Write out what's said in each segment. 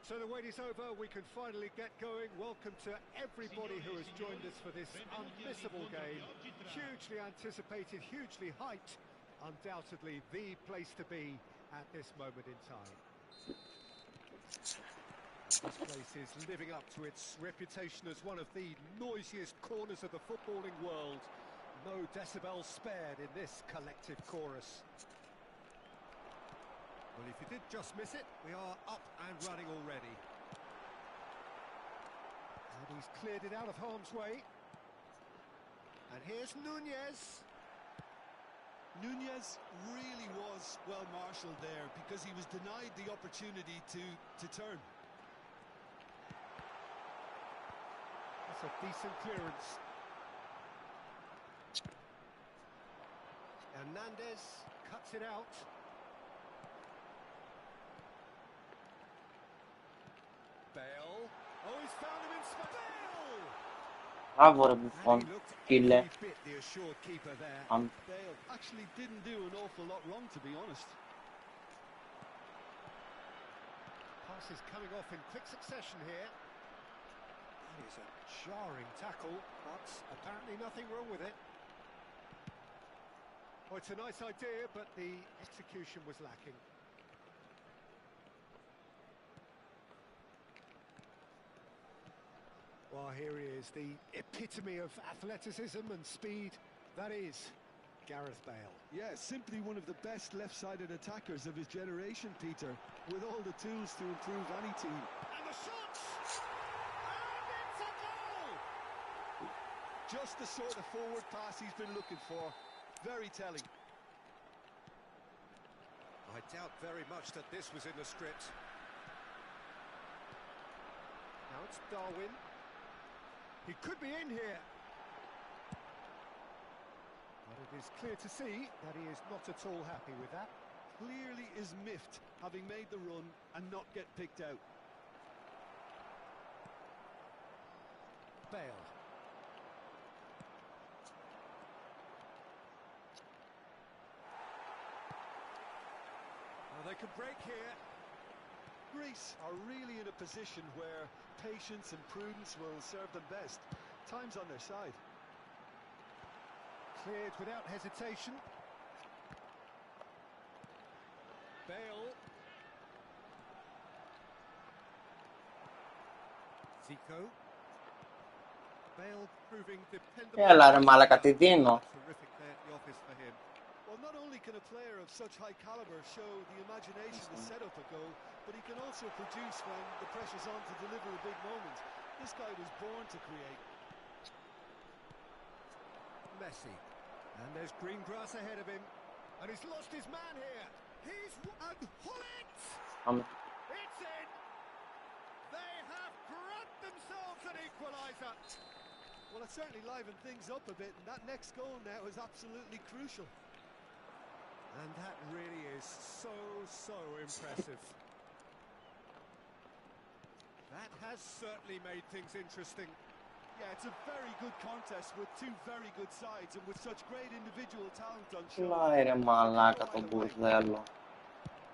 So the wait is over, we can finally get going. Welcome to everybody who has joined us for this unmissable game. Hugely anticipated, hugely hyped. Undoubtedly the place to be at this moment in time. This place is living up to its reputation as one of the noisiest corners of the footballing world. No decibels spared in this collective chorus. Well, if you did just miss it, we are up and running already. And he's cleared it out of harm's way. And here's Nunez. Nunez really was well marshalled there because he was denied the opportunity to turn. That's a decent clearance. Hernandez cuts it out. Bale. Oh, he's found him in space. Bale! Bravo ρε Buffon, kille. The assured keeper there. Bale actually didn't do an awful lot wrong, to be honest. Pass is coming off in quick succession here. That is a jarring tackle, but apparently nothing wrong with it. Oh, it's a nice idea, but the execution was lacking. Well, here he is, the epitome of athleticism and speed. That is Gareth Bale. Yeah, simply one of the best left-sided attackers of his generation, Peter, with all the tools to improve any team. And the shot! And it's a goal! Just the sort of forward pass he's been looking for. Very telling. I doubt very much that this was in the script. Now it's Darwin. He could be in here. But it is clear to see that he is not at all happy with that. Clearly is miffed, having made the run and not get picked out. Bale. Well, they could break here. Greece are really in a position where patience and prudence will serve them best. Time's on their side. Cleared without hesitation. Bale. Zico. Bale proving dependable. Έλα ρε μάλακα, τι δίνω. Terrific there at the office for him. Well, not only can a player of such high caliber show the imagination to set up a goal, but he can also produce when the pressure's on to deliver a big moment. This guy was born to create. Messi. And there's green grass ahead of him. And he's lost his man here. He's... And Hullet! It's in! They have grabbed themselves an equaliser. Well, it certainly livened things up a bit, and that next goal now is absolutely crucial. And that really is so impressive. That has certainly made things interesting. Yeah, it's a very good contest with two very good sides and with such great individual talent on show. Λάει ρε μαλάκα τον μπουρδέλο.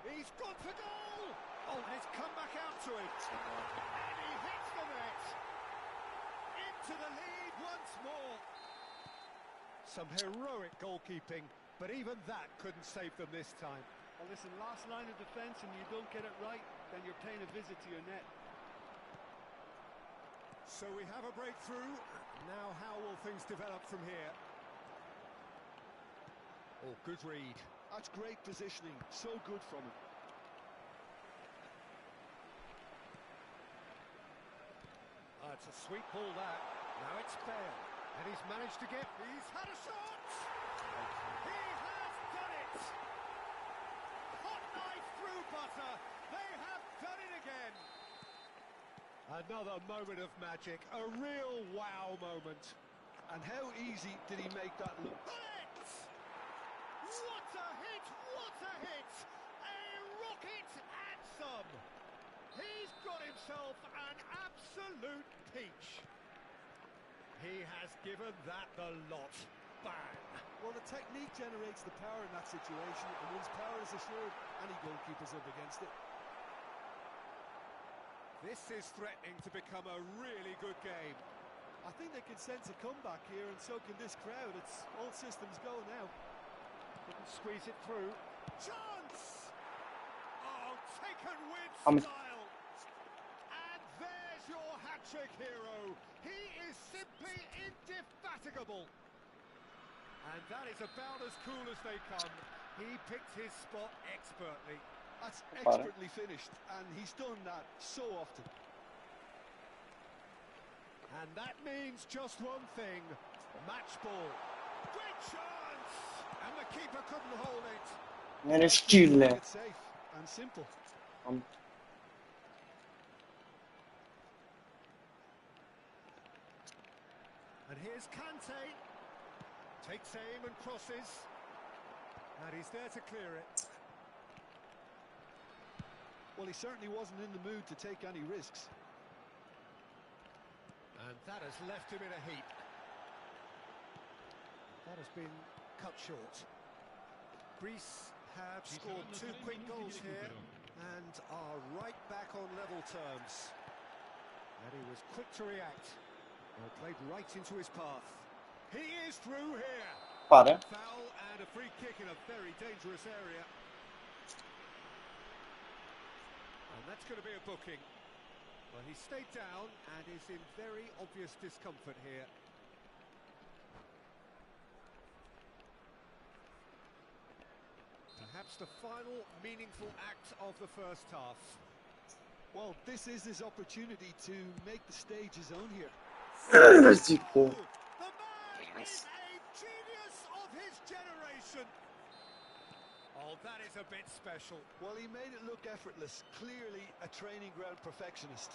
He's gone for goal! Oh, and it's come back out to it. And he hits the net. Into the lead once more. Some heroic goalkeeping, but even that couldn't save them this time. Well, listen, last line of defence and you don't get it right, then you're paying a visit to your net. So we have a breakthrough. Now how will things develop from here? Oh, good read. That's great positioning, so good from him. It's a sweet ball that. Now it's Bale. And he's managed to get... He's had a shot! He has done it! Hot knife through butter. They have done it again. Another moment of magic. A real wow moment. And how easy did he make that look? Hit! What a hit! What a hit! A rocket and some. He's got himself an absolute peach. He has given that the lot. Bang! Well, the technique generates the power in that situation, and once power is assured, any goalkeeper's up against it. This is threatening to become a really good game. I think they can sense a comeback here, and so can this crowd. It's all systems go now. Couldn't squeeze it through. Chance! Oh, taken with style. And there's your hat-trick hero. He is simply indefatigable. And that is about as cool as they come. He picked his spot expertly. That's expertly finished, and he's done that so often. And that means just one thing. Match ball. Great chance! And the keeper couldn't hold it. Είναι σκύλε. It's safe and simple. And here's Kante. Takes aim and crosses. And he's there to clear it. Well, he certainly wasn't in the mood to take any risks. And that has left him in a heap. That has been cut short. Greece have scored 2 quick goals here and are right back on level terms. And he was quick to react. Well, played right into his path. He is through here. Πάρε. Foul and a free kick in a very dangerous area. And that's going to be a booking. Well, he stayed down and is in very obvious discomfort here. Perhaps the final meaningful act of the first half. Well, this is his opportunity to make the stage his own here. The man is a genius of his generation. Oh, that is a bit special. Well, he made it look effortless. Clearly a training ground perfectionist.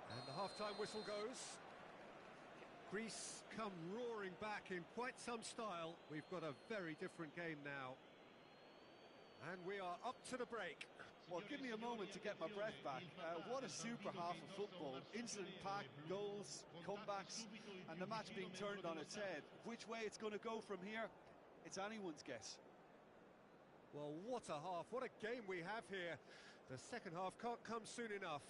And the half-time whistle goes. Greece come roaring back in quite some style. We've got a very different game now. And we are up to the break. Well, give me a moment to get my breath back. What a super half of football. Incident-packed, goals, comebacks, and the match being turned on its head. Which way it's going to go from here, it's anyone's guess. Well, what a half. What a game we have here. The second half can't come soon enough.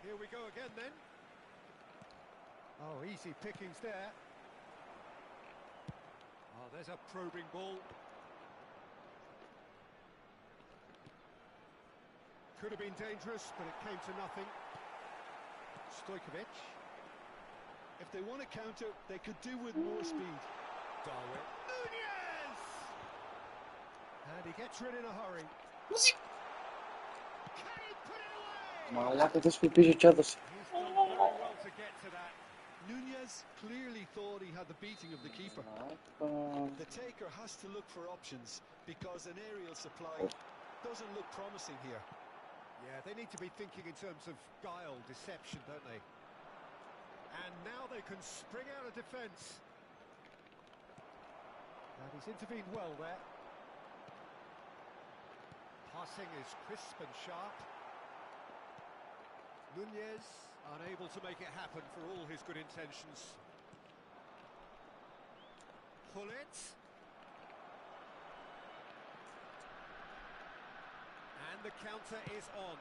Here we go again then. Oh, easy pickings there. Oh, there's a probing ball. Could have been dangerous, but it came to nothing. Stojkovic. If they want to counter, they could do with more speed. Darwin. Nunez! And he gets rid in a hurry. Can he put it away? Μαλάκα, δεν σου πίσω κι έδωσε. He's done very well to get to that. Nunez clearly thought he had the beating of the keeper. The taker has to look for options because an aerial supply doesn't look promising here. Yeah, they need to be thinking in terms of guile, deception, don't they? And now they can spring out of defence. And he's intervened well there. Passing is crisp and sharp. Nunez unable to make it happen for all his good intentions. Gullit. And the counter is on.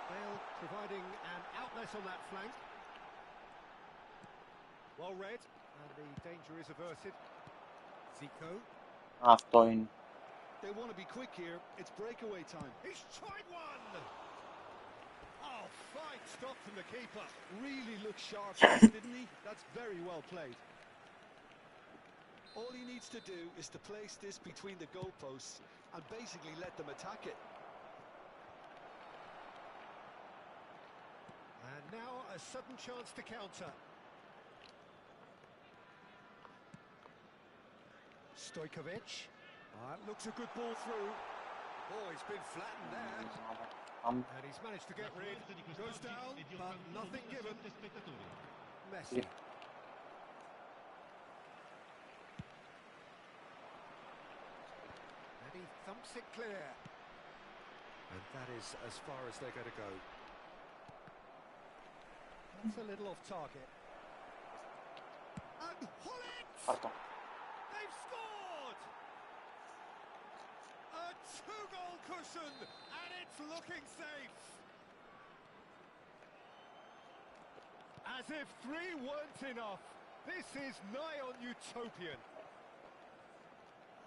Bale providing an outlet on that flank. Well read, and the danger is averted. Zico. Αυτό είναι. They want to be quick here. It's breakaway time. He's tried one! Oh, fine stop from the keeper. Really looked sharp, didn't he? That's very well played. All he needs to do is to place this between the goalposts and basically let them attack it. And now a sudden chance to counter. Stojkovic. Looks a good ball through. Oh, he's been flattened there. And he's managed to get rid. Goes down, but nothing given. Messi. And he thumps it clear. And that is as far as they're going to go. That's a little off target. And Gullit! Πάρτο. They've scored! A two-goal cushion, and it's looking safe. As if three weren't enough. This is nigh on utopian.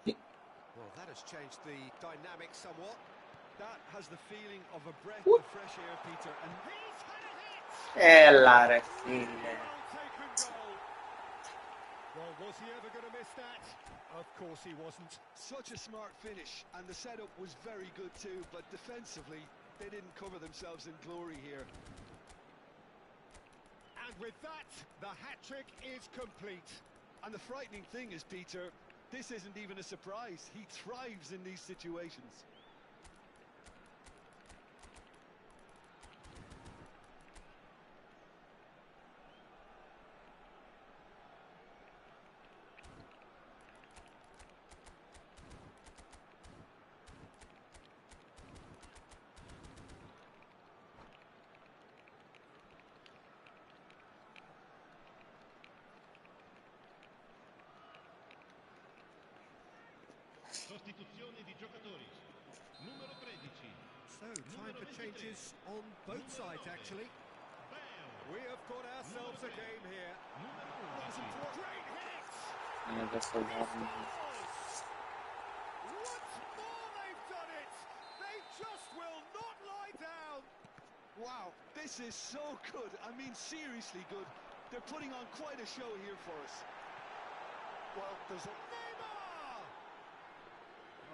Well, that has changed the dynamic somewhat. That has the feeling of a breath Woo. of fresh air, Peter. And He's had a hit! Έλα ρε φίλε. Well taken goal. Well, was he ever going to miss that? Of course he wasn't. such a smart finish, and the setup was very good too, but defensively, they didn't cover themselves in glory here. And with that, the hat-trick is complete. And the frightening thing is, Peter, this isn't even a surprise. He thrives in these situations. Sostituzione di giocatori. Numero 13. So, time for changes on both sides, actually. We have got ourselves a game here. Great hit! Είναι δε στο βάθμο. Once more they've done it! They just will not lie down! Wow, this is so good. I mean, seriously good. They're putting on quite a show here for us. Well, there's a... Neymar!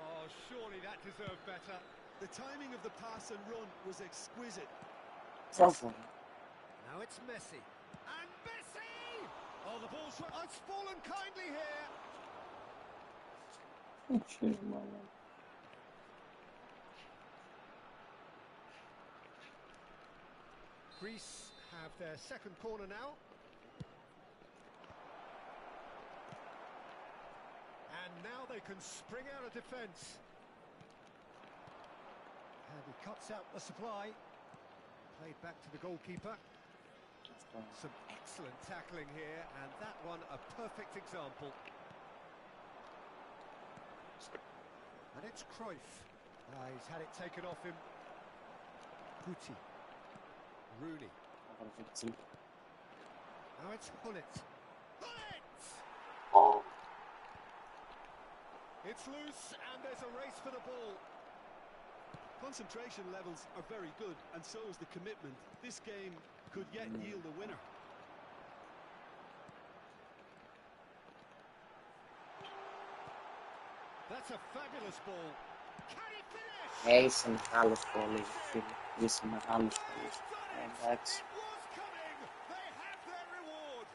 Oh, surely that deserved better. The timing of the pass and run was exquisite. Σάφο. Now it's Messi. And Messi! Oh, the ball's... It's fallen kindly here. Όχι μάλλον. Greece have their second corner now. And now they can spring out of defence. And he cuts out the supply. Played back to the goalkeeper. Some excellent tackling here, and that one a perfect example. And it's Cruyff. He's had it taken off him. Guti. Rooney. Now it's Gullit. Gullit! It's loose, and there's a race for the ball. Concentration levels are very good, and so is the commitment. This game could yet yield a winner. That's a fabulous ball. Can he finish? Είσαι μεγάλος πόλης, φίλε. Είσαι μεγάλος πόλης. Εντάξει. It was coming. They have their reward.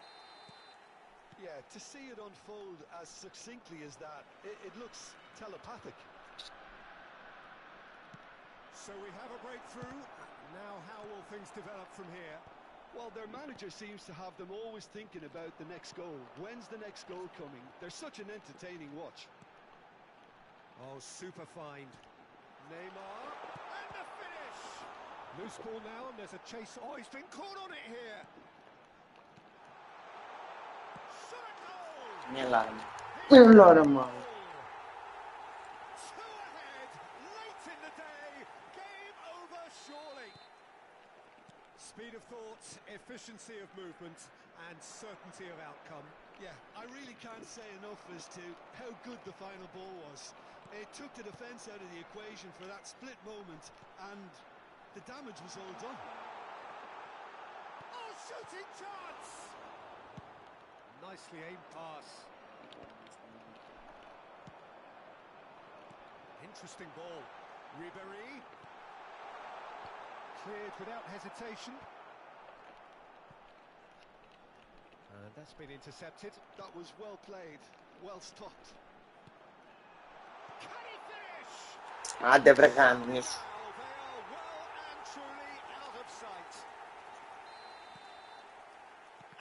Yeah, to see it unfold as succinctly as that, it looks telepathic. So we have a breakthrough. Now how will things develop from here? Well, their manager seems to have them always thinking about the next goal. When's the next goal coming? They're such an entertaining watch. Oh, super find. Neymar, and the finish! Loose ball now, and there's a chase. Oh, he's been caught on it here. Shot a goal! Niye alarm? Alarm abi. Two ahead, late in the day. Game over, surely. Speed of thought, efficiency of movement, and certainty of outcome. Yeah, I really can't say enough as to how good the final ball was. It took the defence out of the equation for that split moment, and the damage was all done. Oh, shooting chance! Nicely aimed pass. Interesting ball. Ribéry. Cleared without hesitation. And that's been intercepted. That was well played, well stopped. Can he finish? Hadi bre kanmış. Now they are well and truly out of sight.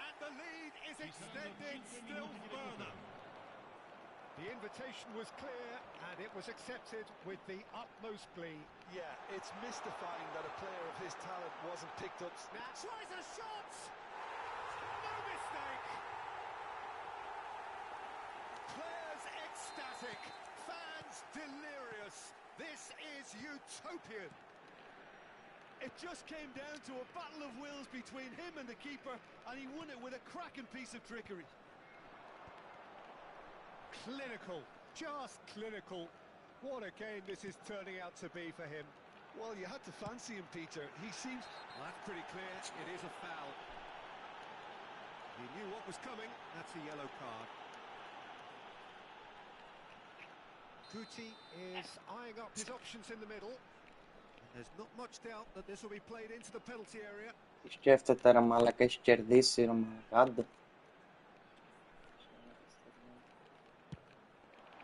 And the lead is extended still further. The invitation was clear and it was accepted with the utmost glee. Yeah, it's mystifying that a player of his talent wasn't picked up. Now tries a shot! No mistake! Players ecstatic, fans delirious. This is utopian. It just came down to a battle of wills between him and the keeper, and he won it with a cracking piece of trickery. Clinical, just clinical. What a game this is turning out to be for him. Well, you had to fancy him, Peter. He seems... Well, that's pretty clear. It is a foul. He knew what was coming. That's a yellow card. Guti is eyeing up his options in the middle. And there's not much doubt that this will be played into the penalty area. Σκέφτεται ρε μαλάκα, έχει κερδίσει ρε μαλάκα, άντε.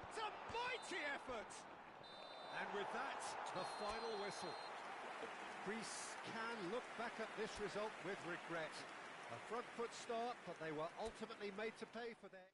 It's a mighty effort! And with that, the final whistle. Greece can look back at this result with regret. A front foot start, but they were ultimately made to pay for their...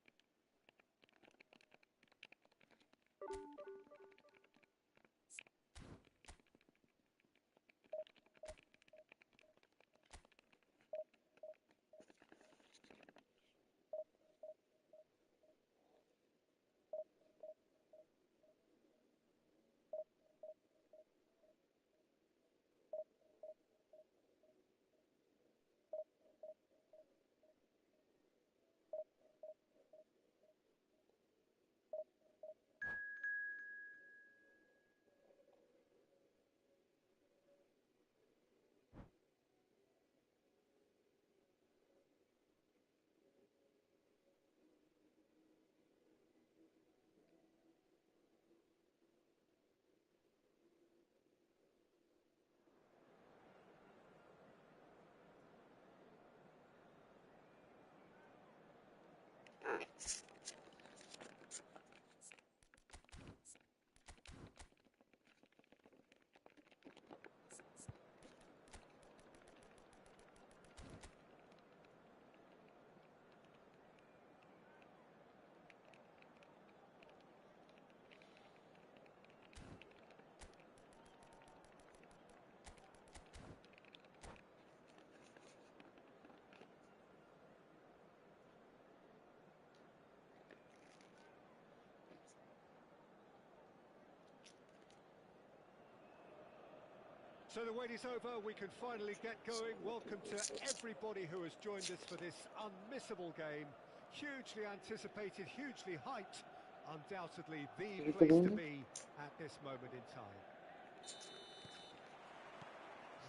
So the wait is over, we can finally get going. Welcome to everybody who has joined us for this unmissable game. Hugely anticipated, hugely hyped. Undoubtedly the place to be at this moment in time.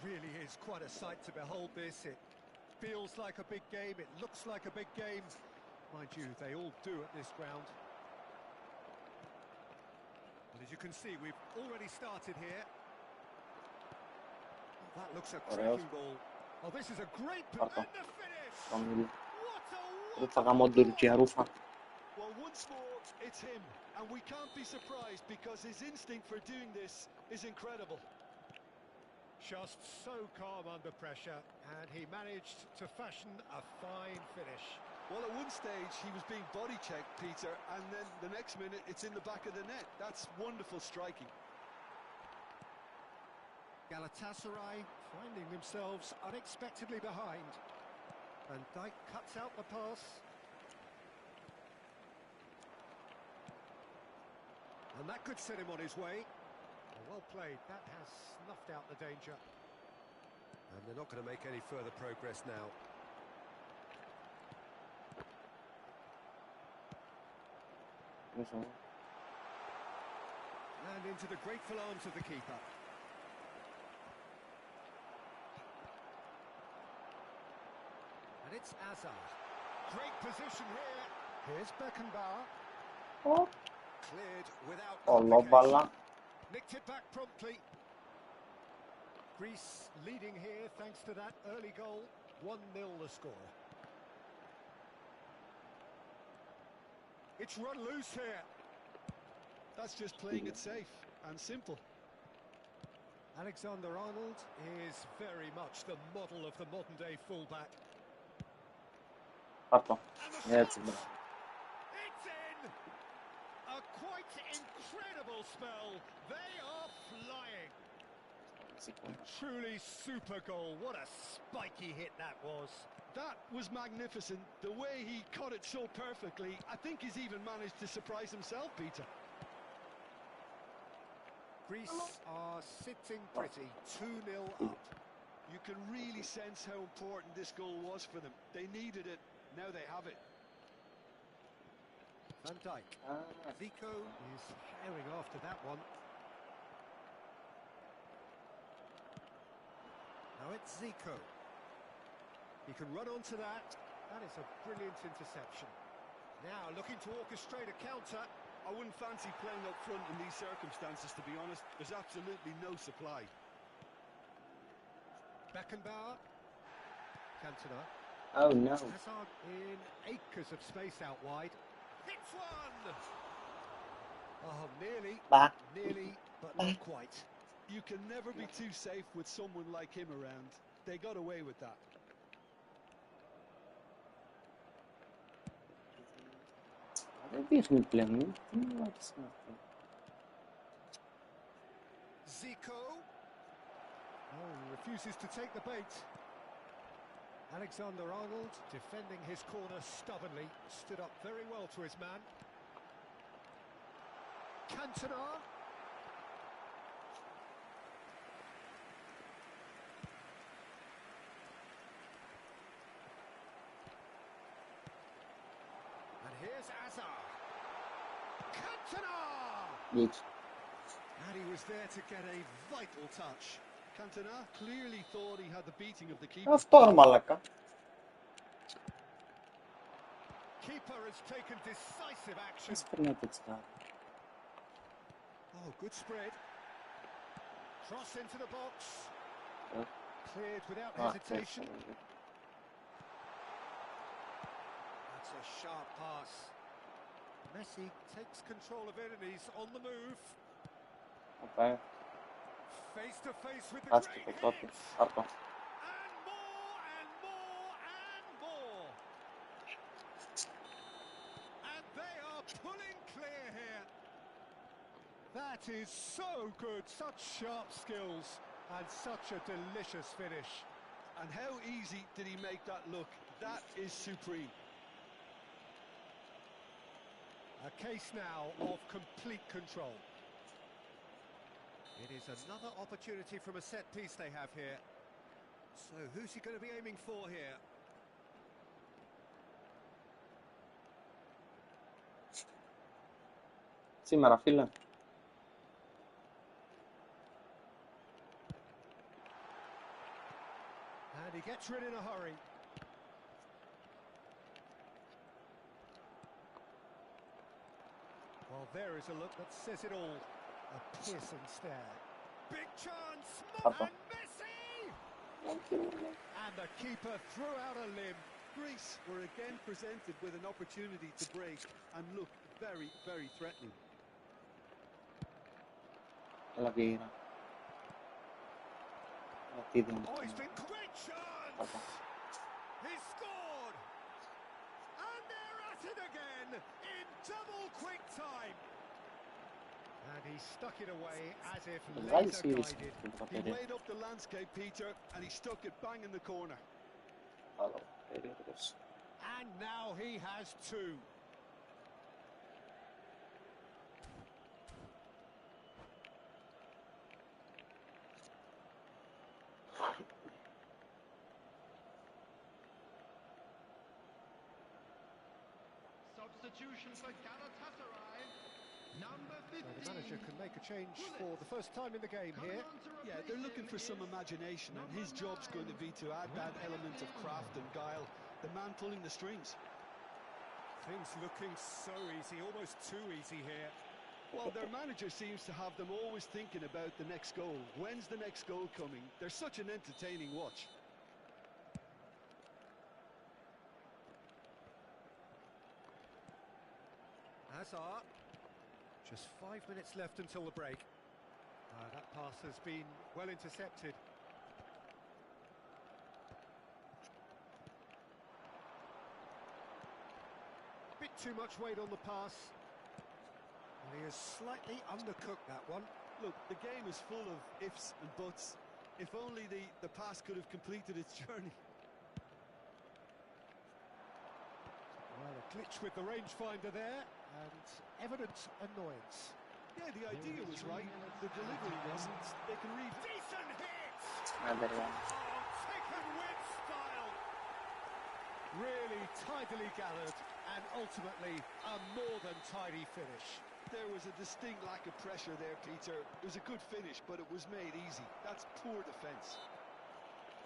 Really is quite a sight to behold this. It feels like a big game, it looks like a big game. Mind you, they all do at this ground. But as you can see, we've already started here. That looks a cracking ball. Oh, this is a great ball. And the finish! Ρούφα γαμώ Τουρκία, ρούφα. Well, once more, it's him. And we can't be surprised because his instinct for doing this is incredible. Just so calm under pressure, and he managed to fashion a fine finish. Well, at one stage he was being body checked, Peter, and then the next minute it's in the back of the net. That's wonderful striking. Galatasaray finding themselves unexpectedly behind. Van Dijk cuts out the pass. And that could set him on his way. Well played, that has snuffed out the danger. And they're not going to make any further progress now. And into the grateful arms of the keeper. And it's Hazard. Great position here. Here's Beckenbauer. Oh, Cleared without Allah complication. bala. Nicked it back promptly. Greece leading here thanks to that early goal. 1-0 the score. It's run loose here. That's just playing it safe and simple. Alexander-Arnold is very much the model of the modern-day fullback. Pardon. And the Evet. shot! It's in! A quite incredible spell. They are flying. Truly super goal. What a spiky hit that was. That was magnificent. The way he caught it so perfectly, I think he's even managed to surprise himself, Peter. Greece are sitting pretty, 2-0 up. You can really sense how important this goal was for them. They needed it, now they have it. Van Dijk. Zico is herring after that one. Now it's Zico. He can run onto that. That is a brilliant interception. Now looking to orchestrate a counter. I wouldn't fancy playing up front in these circumstances, to be honest. There's absolutely no supply. Beckenbauer. Cantona. Oh no. Hazard in acres of space out wide. Hits one! Oh, nearly. Bah. Nearly, but not quite. You can never be too safe with someone like him around. They got away with that. Zico. Oh, refuses to take the bait. Alexander-Arnold defending his corner stubbornly. Stood up very well to his man. Cantona. And here's Hazard. Cantona! Geç. And he was there to get a vital touch. Cantona clearly thought he had the beating of the keeper. Αυτό ρε μαλάκα. Keeper has taken decisive action. Ας περνάτε έτσι τα. Oh, good spread. Cross into the box. Cleared without hesitation. That's a sharp pass. Messi takes control of it and he's on the move. Okay. Face to face with the Ας great το τότε. hits. Πάρτο. And more and more and more. And they are pulling clear here. That is so good. Such sharp skills and such a delicious finish. And how easy did he make that look? That is supreme. A case now of complete control. It is another opportunity from a set piece they have here. So who's he going to be aiming for here? Σήμερα φίλε. And he gets rid in a hurry. Well, there is a look that says it all. A piercing stare. Big chance! Papa. And Messi! And the keeper threw out a limb. Greece were again presented with an opportunity to break and look very, very threatening. Έλα Βιέιρα. Oh, he's been great chance! He scored! And they're at it again in double quick time. And he stuck it away as if laser guided. He weighed up the landscape, Peter, and he stuck it bang in the corner. And now he has two. Substitution for Galatasaray. Number 15. So the manager can make a change for the first time in the game here. Yeah, they're looking for some imagination, and his job's going to be to add that element of craft and guile. The man pulling the strings. Things looking so easy, almost too easy here. Well, their manager seems to have them always thinking about the next goal. When's the next goal coming? They're such an entertaining watch. Hazard. Just 5 minutes left until the break. That pass has been well intercepted. Bit too much weight on the pass. And he has slightly undercooked that one. Look, the game is full of ifs and buts. If only the pass could have completed its journey. Well, a glitch with the rangefinder there, and evident annoyance. Yeah, the idea was right, the delivery wasn't. They can read. Decent hit! Another one. Oh, taken with style! Really tidily gathered, and ultimately a more than tidy finish. There was a distinct lack of pressure there, Peter. It was a good finish, but it was made easy. That's poor defence.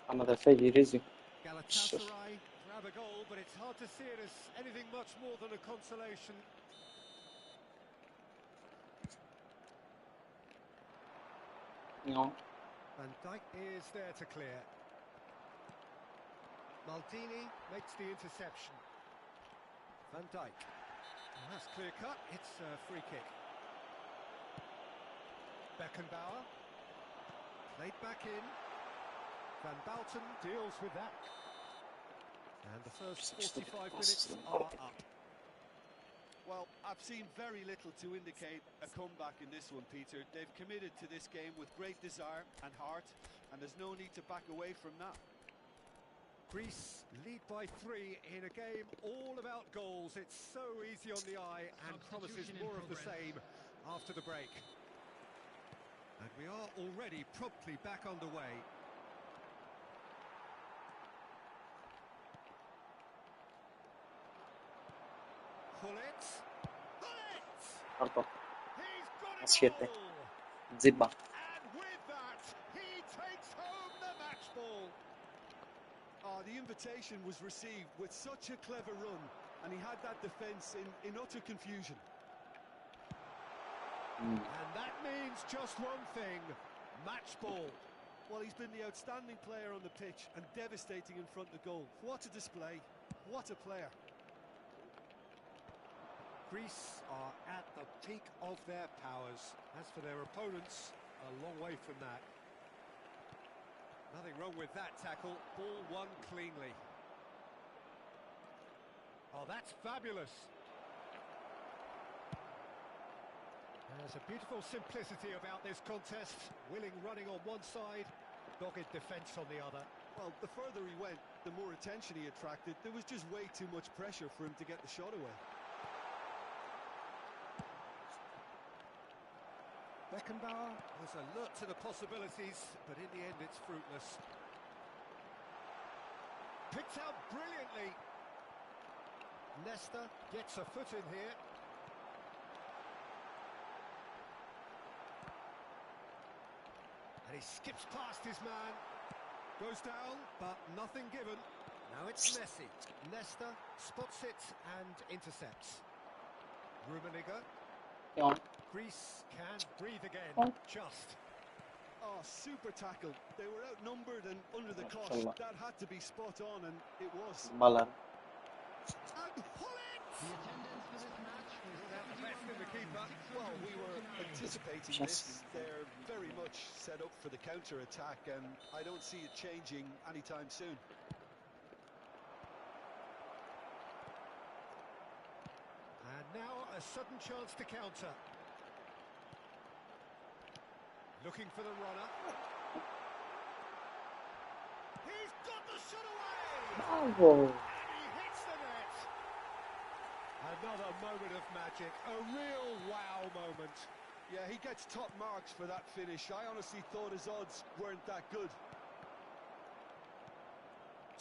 Another failure, easy. Galatasaray grab a goal, but it's hard to see it as anything much more than a consolation. No. Van Dijk is there to clear. Maldini makes the interception. Van Dijk. And that's clear cut, it's a free kick. Beckenbauer. Played back in. Van Bouten deals with that. And the first 45 minutes are up. Well, I've seen very little to indicate a comeback in this one, Peter. They've committed to this game with great desire and heart, and there's no need to back away from that. Greece lead by 3 in a game all about goals. It's so easy on the eye and promises more of the same after the break. And we are already promptly back underway. Gullit. Pardon. He's got it Assiete. all. Ziba. And with that, he takes home the match ball. Oh, the invitation was received with such a clever run, and he had that defence in utter confusion. And that means just one thing, match ball. Well, he's been the outstanding player on the pitch and devastating in front of goal. What a display, what a player. Greece are at the peak of their powers. As for their opponents, a long way from that. Nothing wrong with that tackle, ball won cleanly. Oh, that's fabulous. There's a beautiful simplicity about this contest. Willing running on one side, dogged defence on the other. Well, the further he went, the more attention he attracted. There was just way too much pressure for him to get the shot away. Beckenbauer was alert to the possibilities, but in the end it's fruitless. Picked out brilliantly. Nesta gets a foot in here. And he skips past his man. Goes down, but nothing given. Now it's Messi. Nesta spots it and intercepts. Rummenigge. Yeah. Greece can breathe again, just. Oh, super tackle. They were outnumbered and under the cosh. That had to be spot on, and it was. Baller. And pull it! The attendance for this match was Brought out the best in the keeper. Well, we were anticipating this. They're very much set up for the counter-attack, and I don't see it changing anytime soon. And now a sudden chance to counter. Looking for the runner. He's got the shot away! Bravo! He hits the net! Another moment of magic, a real wow moment. Yeah, he gets top marks for that finish. I honestly thought his odds weren't that good.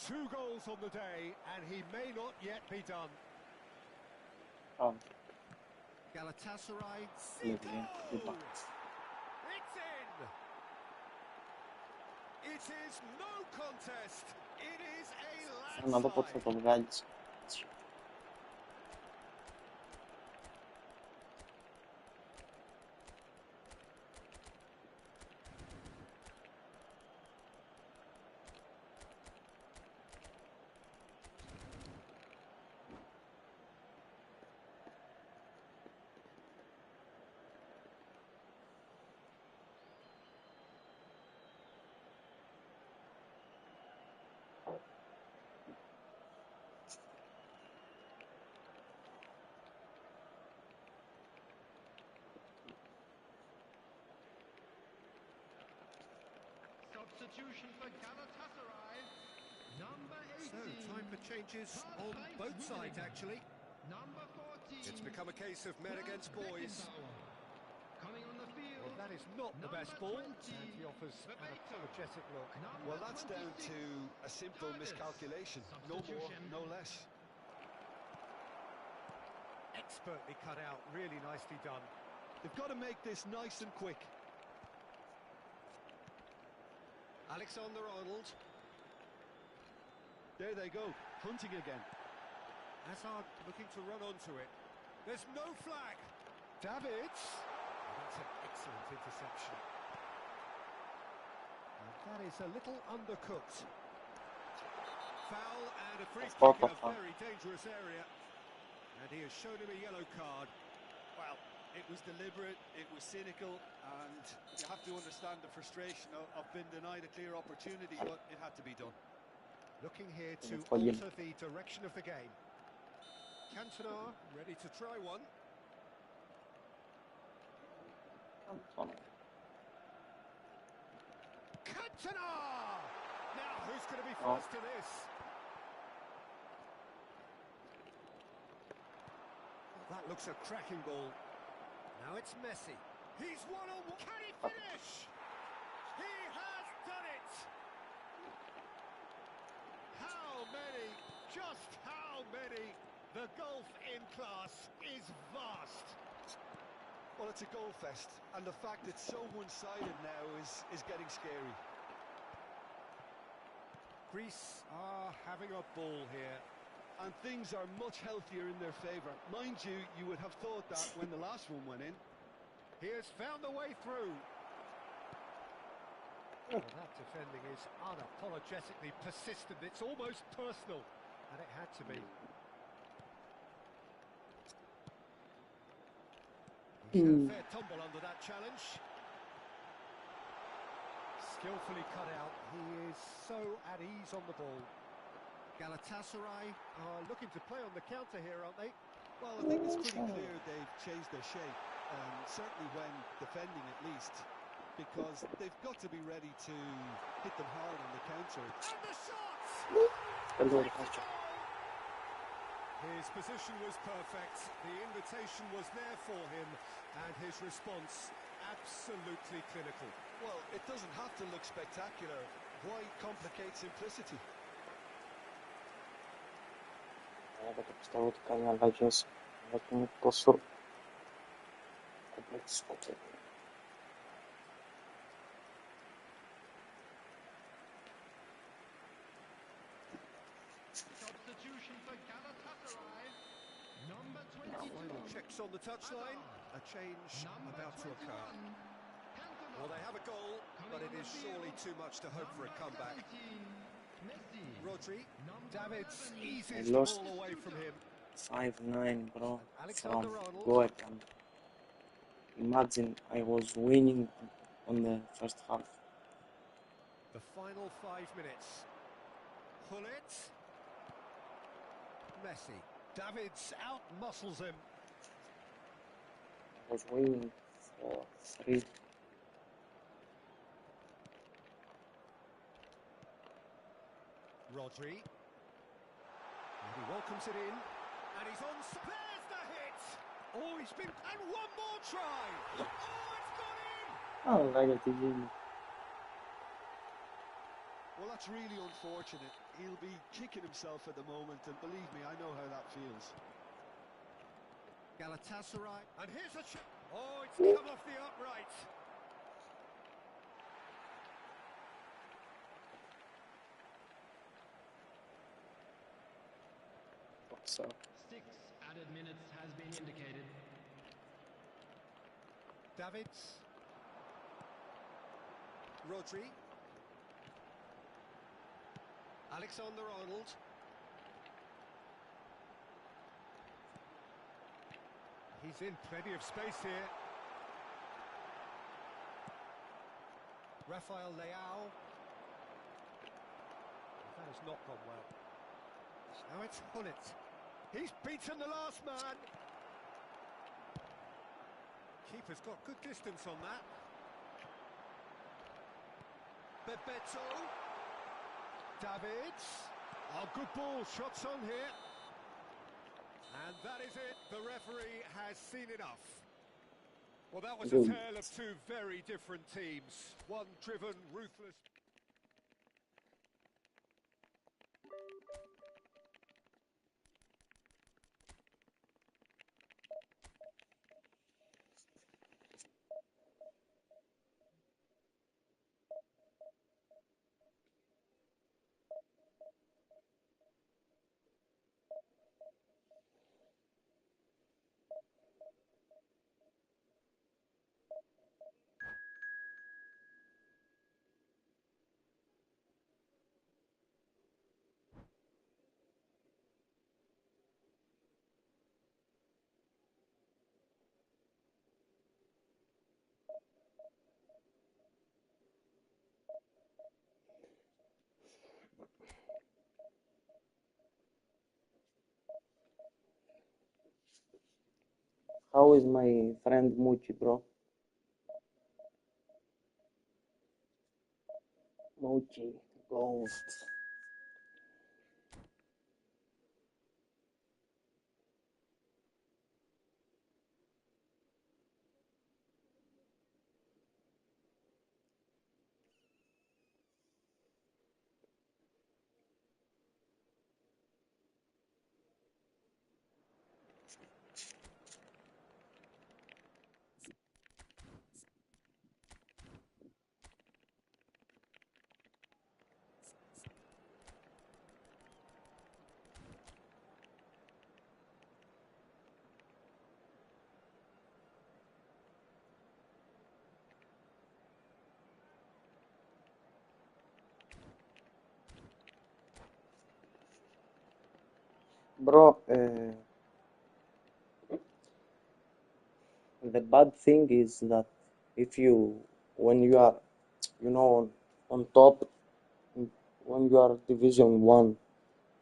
2 goals on the day, and he may not yet be done. Galatasaray, Maybe. Zico! It's in! It is no contest. It is a Надо просто landslide. подгадить. Substitution for Galatasaray. Number 18. So, time for changes on both sides, actually. Number 14. It's become a case of men against boys. Coming on the field. Well, that is not the best ball, and he offers an apologetic look. Well, that's down to a simple miscalculation. No more, no less. Expertly cut out, really nicely done. They've got to make this nice and quick. Alexander-Arnold. There they go, hunting again. Hazard looking to run onto it. There's no flag. Davids. That's an excellent interception. And that is a little undercooked. Foul and a free kick in a very dangerous area. And he has shown him a yellow card. Well, it was deliberate, it was cynical, and you have to understand the frustration of being denied a clear opportunity, but it had to be done. Looking here to alter the direction of the game. Cantona ready to try one. Cantona! Now, who's going to be first to this? Well, that looks a cracking ball. Now it's Messi. He's one-on-one. Can he finish? He has done it! How many? Just how many? The golf in class is vast. Well, it's a goal fest, and the fact it's so one-sided now is getting scary. Greece are having a ball here. And things are much healthier in their favour. Mind you, you would have thought that when the last one went in. He has found a way through. Well, that defending is unapologetically persistent. It's almost personal, and it had to be. He's had a fair tumble under that challenge. Skillfully cut out. He is so at ease on the ball. Galatasaray are looking to play on the counter here, aren't they? Well, I think it's pretty clear they've changed their shape, certainly when defending at least, because they've got to be ready to hit them hard on the counter. And the shots! His position was perfect, the invitation was there for him, and his response absolutely clinical. Well, it doesn't have to look spectacular. Why complicate simplicity? Ada поставил канал Legends. Вот не посур. Substitution for Galatasaray. Number 22. Final checks on the touchline. A change about to occur. Well, they have a goal, but it is surely too much to hope for a comeback. Rodri, Davids eases the ball away from him. 5-9, bro. From Alexander-Arnold. Gotham. Imagine I was winning on the first half. The final 5 minutes. Hullet. Messi. Davids out-muscles him. I was winning for 3. Rodri. And he welcomes it in. And he's on. There's the hit! Oh, he's been. And one more try! Oh, it's gone in! Oh, ragazzi, Well, that's really unfortunate. He'll be kicking himself at the moment, and believe me, I know how that feels. Galatasaray. And here's a shot. Oh, it's come off the upright. so 6 added minutes has been indicated. Davids. Rodri. Alexander-Arnold. He's in plenty of space here. Rafael Leao. That has not gone well. Now it's Hullet. He's beaten the last man. Keeper's got good distance on that. Bebeto. Davids. Oh, good ball. Shots on here. And that is it. The referee has seen enough. Well, that was a tale of two very different teams. One driven, ruthless. how is my friend Muchi, bro? Muchi, ghost. Bro, the bad thing is that if you, when you are, on top, when you are Division 1,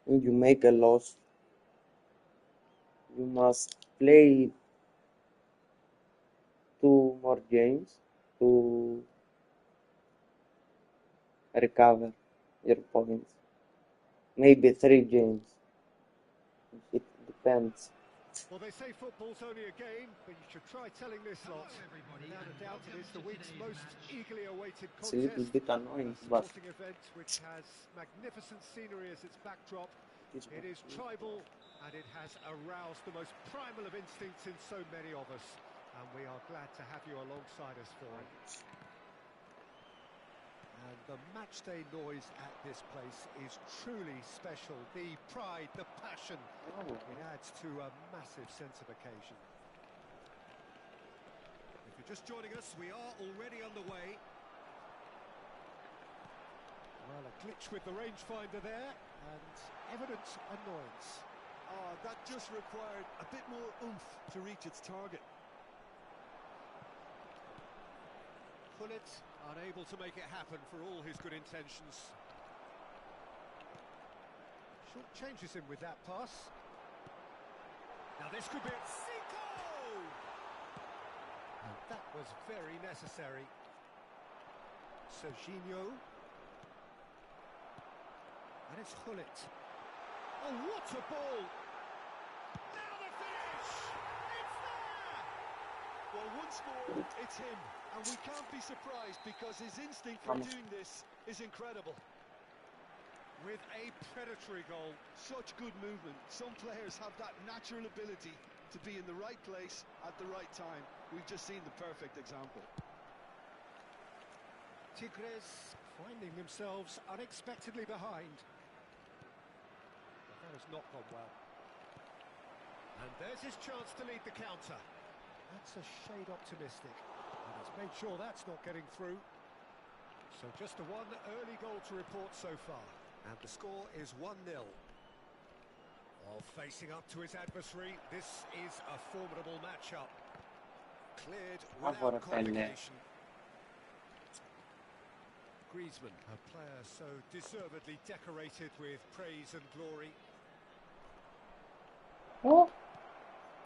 and you make a loss, you must play 2 more games to recover your points. Maybe 3 games. It depends. Well, they say football's only a game, but you should try telling this lot. Without a doubt, it is the week's most eagerly awaited It's a little contest. bit annoying, A but sporting event which has magnificent scenery as its backdrop. it's It is tribal, and it has aroused the most primal of instincts in so many of us. And we are glad to have you alongside us for it. And the matchday noise at this place is truly special. The pride, the passion, it adds to a massive sense of occasion. If you're just joining us, we are already underway. Well, a glitch with the rangefinder there, and evident annoyance. Oh, that just required a bit more oomph to reach its target. Gullit unable to make it happen for all his good intentions. Short changes him with that pass. Now this could be it. Zico! And that was very necessary. Serginho. And it's Gullit. Oh, what a ball! Now the finish! It's there! Well, once more, it's him. And we can't be surprised because his instinct for doing this is incredible. With a predatory goal. Such good movement. Some players have that natural ability to be in the right place at the right time. We've just seen the perfect example. Tigres finding themselves unexpectedly behind. But that has not gone well. And there's his chance to lead the counter. That's a shade optimistic. And he's made sure that's not getting through. So just the one early goal to report so far. And the score is 1-0. While facing up to his adversary, this is a formidable matchup. Cleared without complication. Griezmann, a player so deservedly decorated with praise and glory. Oh,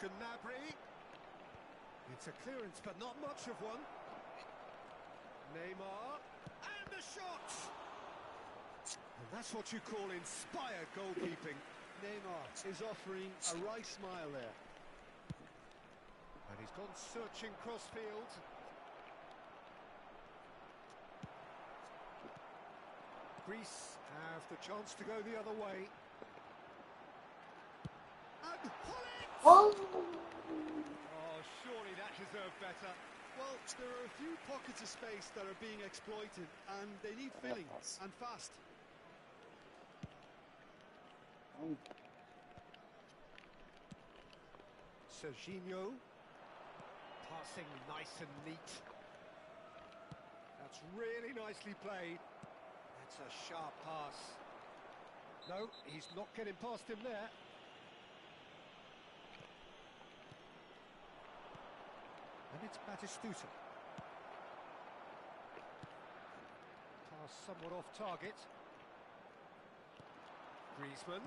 Gnabry. It's a clearance, but not much of one. Neymar. And the shot! And that's what you call inspired goalkeeping. Neymar is offering a right smile there. And he's gone searching crossfield. Greece have the chance to go the other way. And Gullit! oh. Oh, surely that deserved better. Well, there are a few pockets of space that are being exploited, and they need filling, and fast. Serginho. Passing nice and neat. That's really nicely played. That's a sharp pass. No, he's not getting past him there. And it's Batistuta. Pass somewhat off target. Griezmann.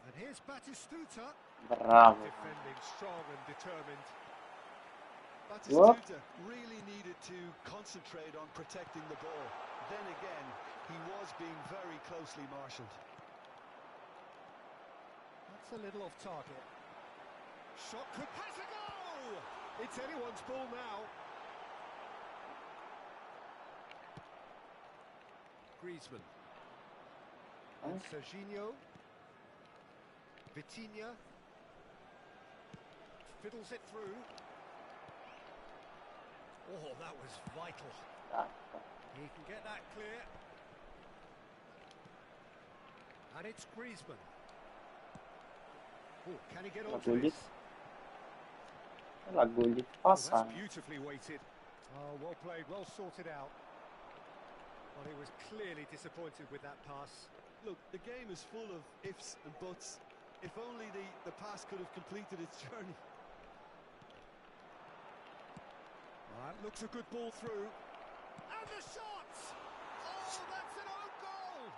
And here's Batistuta. Bravo. Defending strong and determined. Batistuta really needed to concentrate on protecting the ball. Then again, he was being very closely marshalled. That's a little off target. Shot could pass a goal! It's anyone's ball now. Griezmann. And Serginho. Vitinha. Fiddles it through. Oh, that was vital. He can get that clear. And it's Griezmann. Oh, can he get onto this? La Gullit Oh, passa. that's beautifully weighted. Oh, well played, well sorted out. Well, he was clearly disappointed with that pass. Look, the game is full of ifs and buts. If only the pass could have completed its journey. That looks a good ball through. And the shot! Oh, that's an own goal!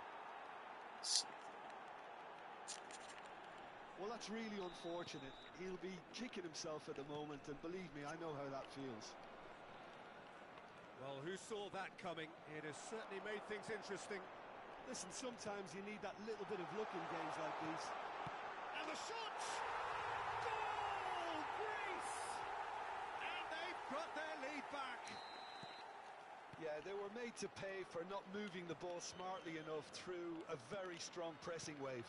Well, that's really unfortunate. He'll be kicking himself at the moment, and believe me, I know how that feels. Well, who saw that coming? It has certainly made things interesting. Listen, sometimes you need that little bit of luck in games like these. And the shot! Goal! Greece! And they've got their lead back. Yeah, they were made to pay for not moving the ball smartly enough through a very strong pressing wave.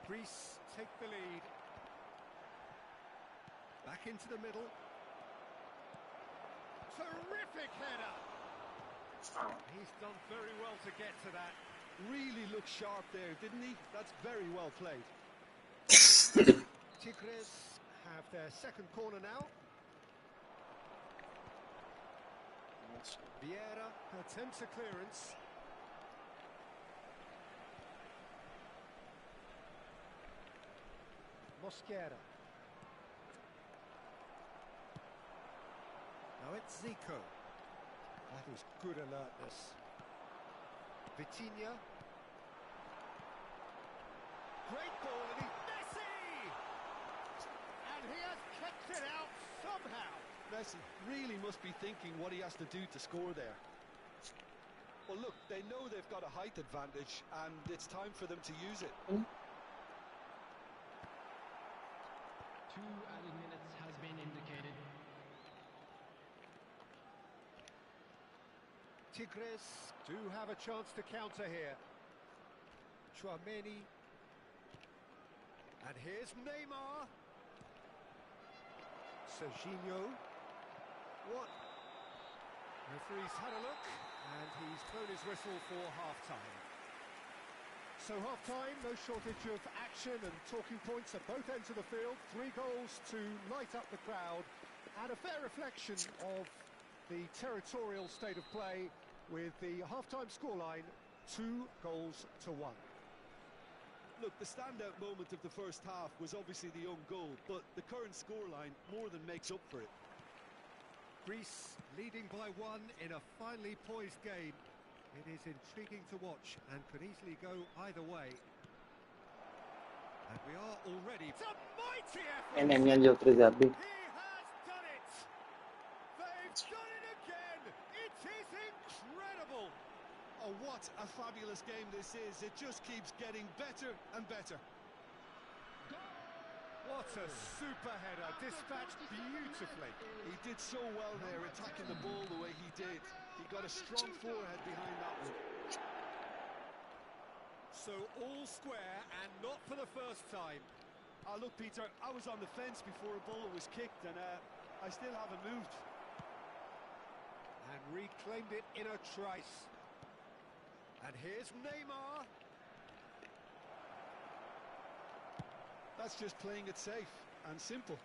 Greece take the lead. Back into the middle. Terrific header! He's done very well to get to that. Really looked sharp there, didn't he? That's very well played. Tigres have their second corner now. Vieira attempts a clearance. Mosquera. Now it's Zico. That is good alertness. Vitinha. Great ball, and he's Messi! And he has kept it out somehow. Messi really must be thinking what he has to do to score there. Well, look, they know they've got a height advantage, and it's time for them to use it. 2 added minutes has been indicated. Tigres do have a chance to counter here. Tchouaméni. And here's Neymar. Serginho. What? Referee's had a look, and he's blown his whistle for half-time. So half-time, no shortage of action and talking points at both ends of the field. 3 goals to light up the crowd, and a fair reflection of the territorial state of play, with the half-time scoreline 2-1. Look, the standout moment of the first half was obviously the own goal, but the current scoreline more than makes up for it. Greece leading by 1 in a finely poised game. It is intriguing to watch and could easily go either way. And we are already... It's a mighty effort! Enemy 3 He has done it! They've done it again! It is incredible! Oh, what a fabulous game this is. It just keeps getting better and better. What a super header, dispatched beautifully. He did so well there, attacking the ball the way he did. He got a strong forehead behind that one. So all square, and not for the first time. Look, Peter, I was on the fence before a ball was kicked, and I still haven't moved. And reclaimed it in a trice. And here's Neymar. That's just playing it safe and simple.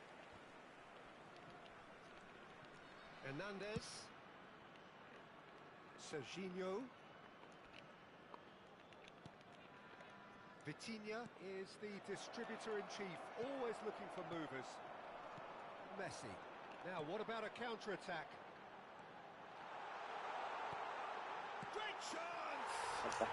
Hernandez. Serginho. Vitinha is the distributor-in-chief, always looking for movers. Messi. Now, what about a counter-attack? Great chance! Goal!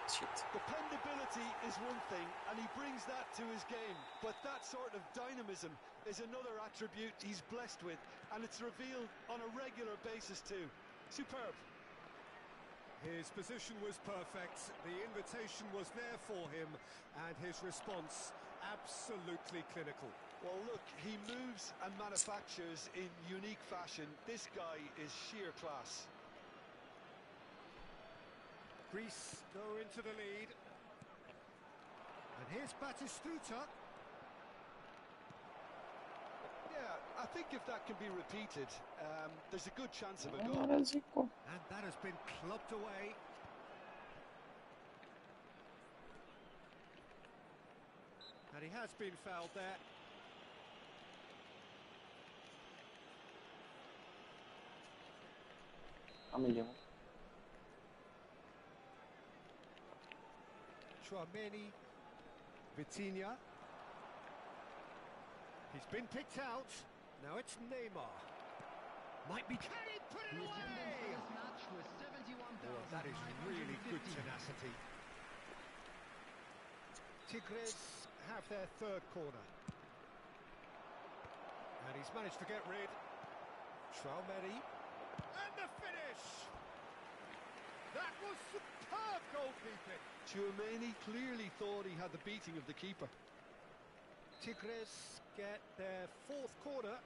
Shit. Dependability is one thing, and he brings that to his game, but that sort of dynamism is another attribute he's blessed with, and it's revealed on a regular basis too. Superb. His position was perfect, the invitation was there for him, and his response absolutely clinical. Well, look, he moves and manufactures in unique fashion. This guy is sheer class. Greece go into the lead. And here's Batistuta. Yeah, I think if that can be repeated, there's a good chance of a goal. Zico. And that has been clubbed away. And he has been fouled there. Tchouaméni, Vitinha. He's been picked out. Now it's Neymar. Might be... Can he put it away? Oh, that is really good tenacity. Tigres have their 3rd corner. And he's managed to get rid. Tchouaméni. And the finish! That was superb goalkeeping. Tchouaméni clearly thought he had the beating of the keeper. Tigres get their 4th corner.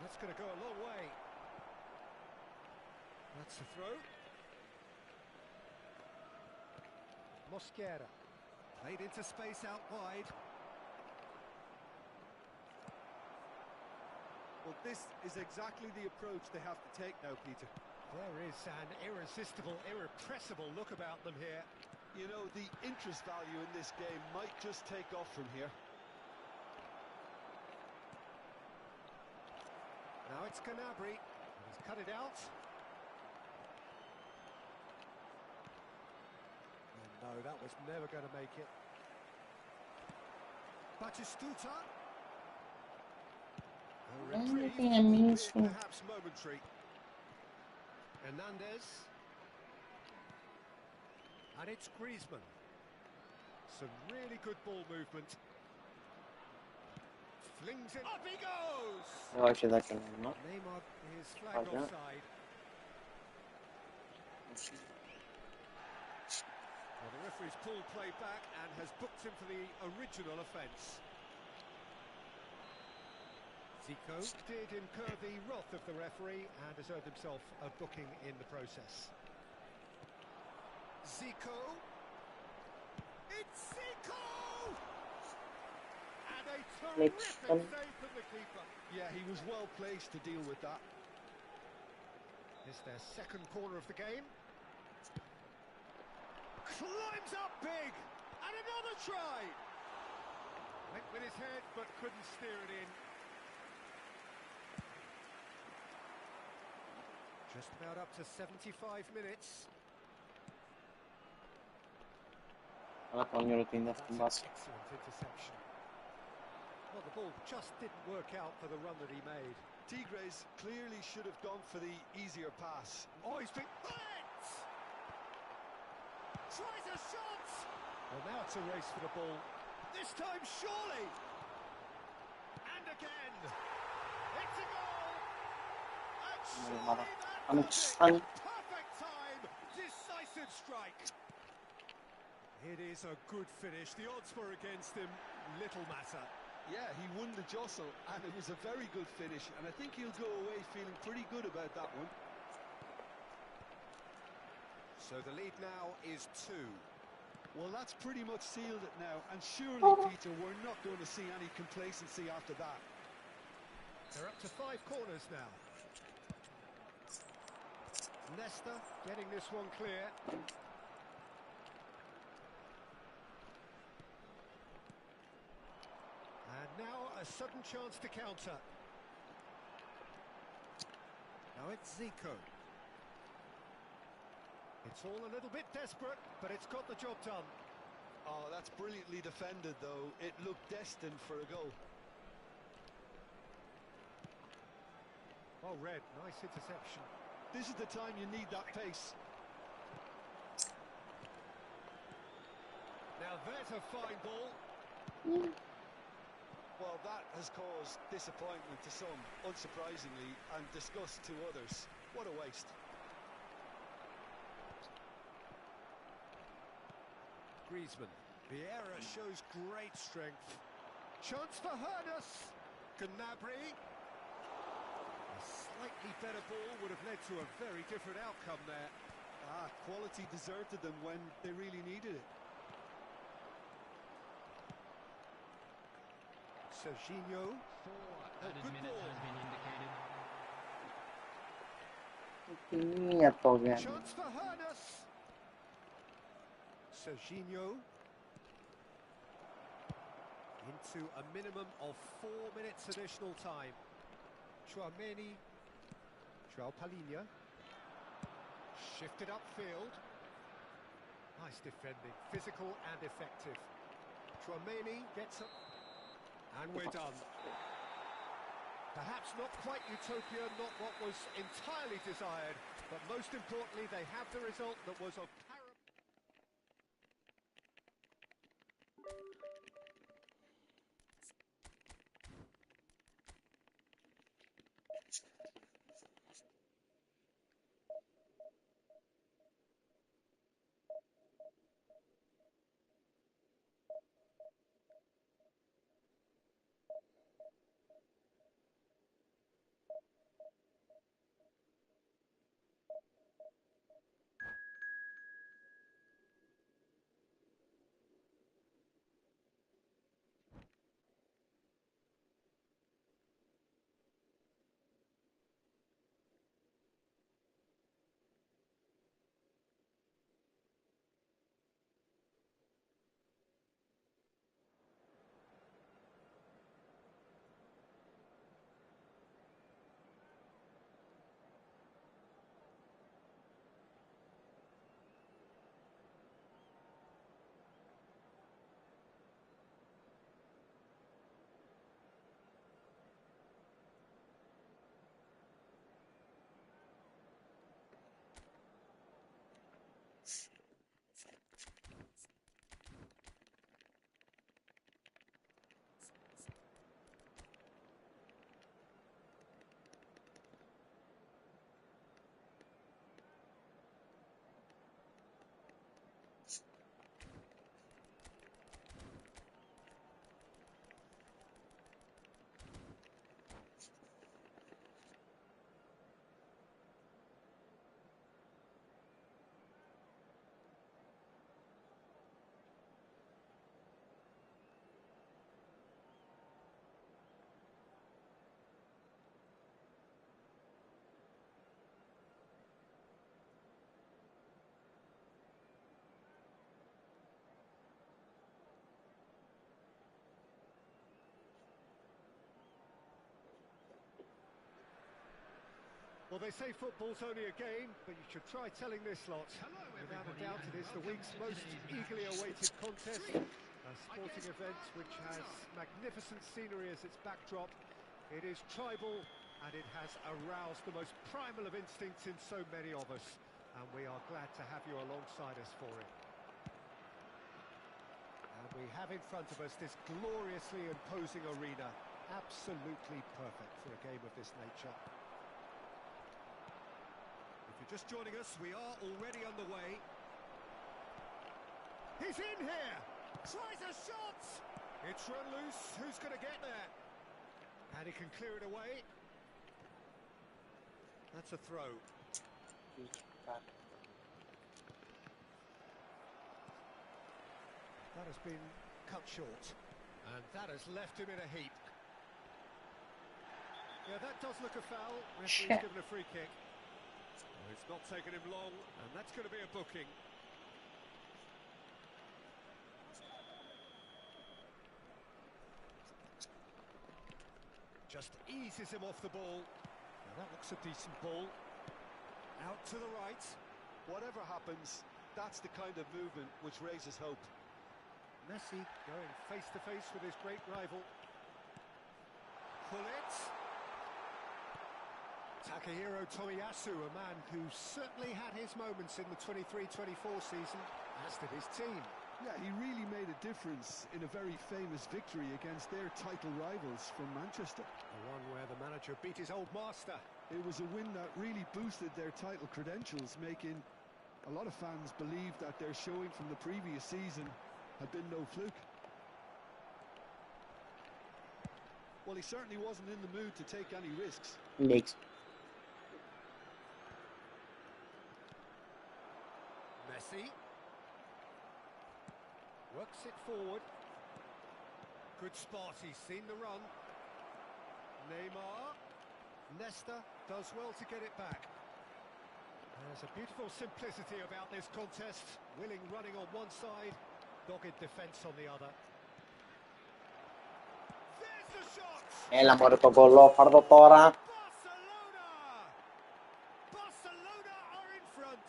That's going to go a long way. That's the throw. Mosquera. Played into space out wide. Well, this is exactly the approach they have to take now, Peter. There is an irresistible, irrepressible look about them here. You know, the interest value in this game might just take off from here. Now it's Gnabry. He's cut it out. And no, that was never going to make it. Batistuta. A reprieve, Tem a mim albeit isso. perhaps momentary. Hernandez. And it's Griezmann. Some really good ball movement. Flings it. Up he goes! Eu acho daquela, não? Neymar is flagged Okay. offside. Well, the referee's pulled play back and has booked him for the original offence. Zico did incur the wrath of the referee and has earned himself a booking in the process. Zico. It's Zico! And a terrific save from the keeper. Yeah, he was well placed to deal with that. It's their second corner of the game. Climbs up big, and another try. Went with his head, but couldn't steer it in. Just about up to 75 minutes. Ela com a minha rotina That's de an base. excellent interception. Well, the ball just didn't work out for the run that he made. Tigres clearly should have gone for the easier pass. Oh, he's been hit! Tries a shot! Well, now it's a race for the ball. This time, surely! And again! It's a goal! And surely I'm that does excited. it! Perfect time! Decisive strike! It is a good finish. The odds were against him. Little matter. Yeah, he won the jostle, and it was a very good finish, and I think he'll go away feeling pretty good about that one. So the lead now is 2. Well, that's pretty much sealed it now, and surely, Peter, we're not going to see any complacency after that. They're up to 5 corners now. Nesta getting this one clear. And now a sudden chance to counter. Now it's Zico. It's all a little bit desperate, but it's got the job done. Oh, that's brilliantly defended, though. It looked destined for a goal. Oh, Red, nice interception. This is the time you need that pace. Now there's a fine ball. Well, that has caused disappointment to some, unsurprisingly, and disgust to others. What a waste. Griezmann. Vieira shows great strength. Chance for Hernus. Gnabry. A slightly better ball would have led to a very different outcome there. Ah, quality deserted them when they really needed it. Serginho. 4 added minutes has been indicated. Tinha tô vendo. Chance for Hernus. Serginho. Into a minimum of 4 minutes additional time. Chouameni. João Palhinha. Shifted upfield. Nice defending, physical and effective. Chouameni gets up. And we're done. Perhaps not quite utopia, not what was entirely desired, but most importantly, they have the result that was of paramount. Well, they say football's only a game, but you should try telling this lot. Without a doubt, it is the week's most eagerly awaited contest. A sporting event which has magnificent scenery as its backdrop. It is tribal, and it has aroused the most primal of instincts in so many of us. And we are glad to have you alongside us for it. And we have in front of us this gloriously imposing arena. Absolutely perfect for a game of this nature. If you're just joining us, we are already underway. He's in here! Tries a shot! It's run loose. Who's going to get there? And he can clear it away. That's a throw. That has been cut short. And that has left him in a heap. Yeah, that does look a foul. Referee's given a free kick. Well, it's not taken him long, and that's going to be a booking. Just eases him off the ball. Now that looks a decent ball. Out to the right. Whatever happens, that's the kind of movement which raises hope. Messi going face to face with his great rival. Gullit. Takahiro Tomiyasu, a man who certainly had his moments in the 23-24 season, as did his team. Yeah, he really made a difference in a very famous victory against their title rivals from Manchester. The one where the manager beat his old master. It was a win that really boosted their title credentials, making a lot of fans believe that their showing from the previous season had been no fluke. Well, he certainly wasn't in the mood to take any risks. Next. Messi works it forward. Good spot, he's seen the run. Neymar. Nesta does well to get it back. There's a beautiful simplicity about this contest. Willing running on one side, dogged defence on the other. There's the shot! L'amore to gol fardo τώρα. Barcelona! Barcelona are in front.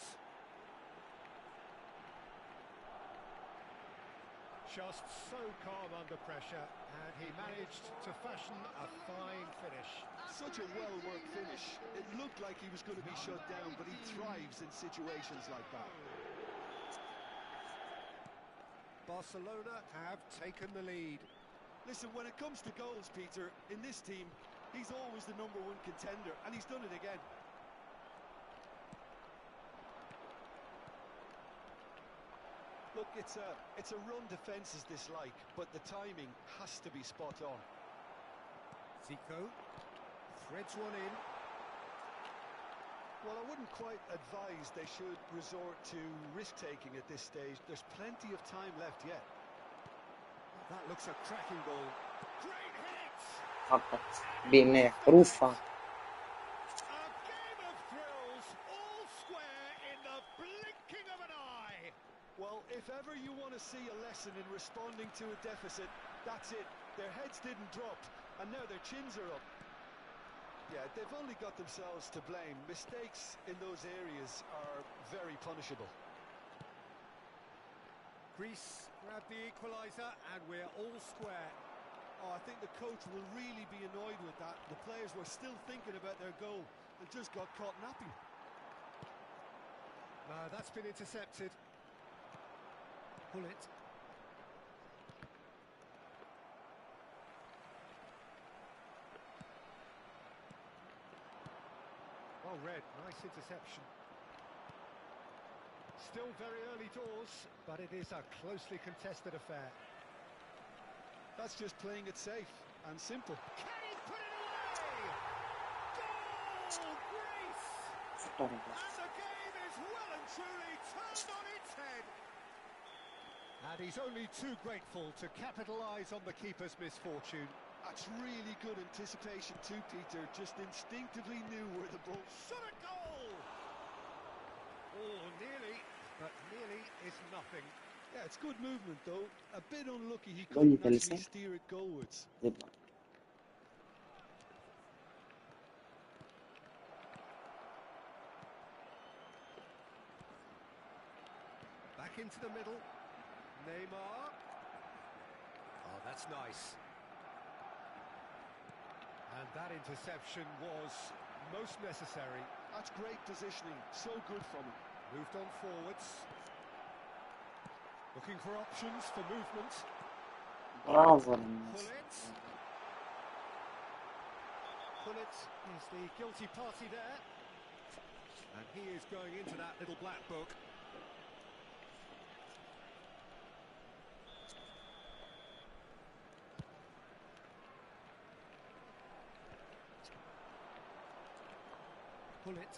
Just so calm under pressure, and he managed to fashion a fine finish. Such a well-worked finish. It looked like he was going to be shut down, but he thrives in situations like that. Barcelona have taken the lead. Listen, when it comes to goals, Peter, in this team, he's always the #1 contender, and he's done it again. Look, it's a run defence is dislike, but the timing has to be spot on. Zico threads one in. Well, I wouldn't quite advise they should resort to risk-taking at this stage. There's plenty of time left yet. That looks a cracking ball. Great hit! Bene, ruffa. A game of thrills, all square in the blinking of an eye. Well, if ever you want to see a lesson in responding to a deficit, that's it. Their heads didn't drop, and now their chins are up. Yeah, they've only got themselves to blame. Mistakes in those areas are very punishable. Greece grabbed the equaliser, and we're all square. Oh, I think the coach will really be annoyed with that. The players were still thinking about their goal and just got caught napping. That's been intercepted. Gullit. Well read, nice interception. Still very early doors, but it is a closely contested affair. That's just playing it safe and simple. Can he put it away? Goal, Greece! And the game is well and truly turned on its head. And he's only too grateful to capitalise on the keeper's misfortune. That's really good anticipation too, Peter. Just instinctively knew where the ball... Shot a goal! Oh, nearly, but nearly is nothing. Yeah, it's good movement though. A bit unlucky he Gol couldn't gelse. actually steer it goalwards. Back into the middle. Neymar. Oh, that's nice. And that interception was most necessary. That's great positioning, so good from him. Moved on forwards. Looking for options for movement. Bravo Enes. Pullet. Pullet is the guilty party there. And he is going into that little black book. Pullet.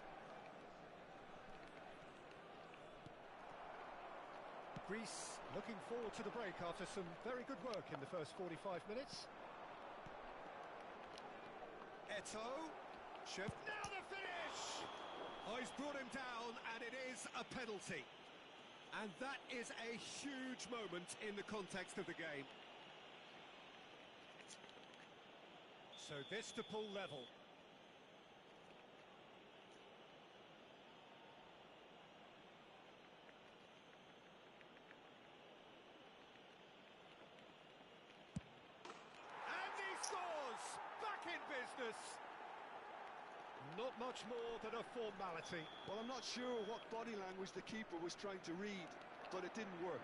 Greece looking forward to the break after some very good work in the first 45 minutes. Eto'o. Now the finish! Oh, he's brought him down, and it is a penalty. And that is a huge moment in the context of the game. So this to pull level. Business. Not much more than a formality. Well, I'm not sure what body language the keeper was trying to read, but it didn't work.